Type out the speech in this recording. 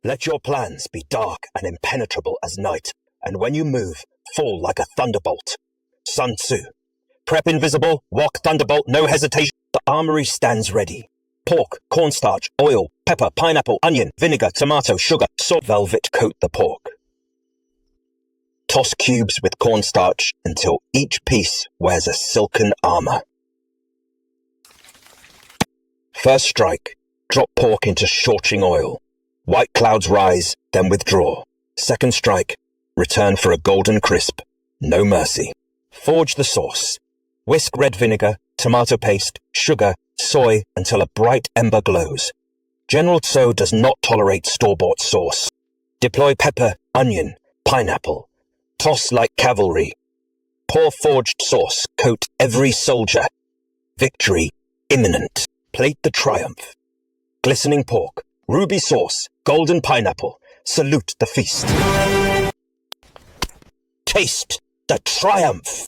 Let your plans be dark and impenetrable as night, and when you move, fall like a thunderbolt. Sun Tzu. Prep invisible, walk thunderbolt, no hesitation. The armory stands ready. Pork, cornstarch, oil, pepper, pineapple, onion, vinegar, tomato, sugar, salt. Velvet coat the pork. Toss cubes with cornstarch until each piece wears a silken armor. First strike, drop pork into scorching oil. White clouds rise, then withdraw. Second strike, return for a golden crisp. No mercy. Forge the sauce. Whisk red vinegar, tomato paste, sugar, soy until a bright ember glows. General Tso does not tolerate store-bought sauce. Deploy pepper, onion, pineapple. Toss like cavalry. Pour forged sauce, coat every soldier. Victory imminent. Plate the triumph. Glistening pork, ruby sauce, golden pineapple. Salute the feast. Taste the triumph.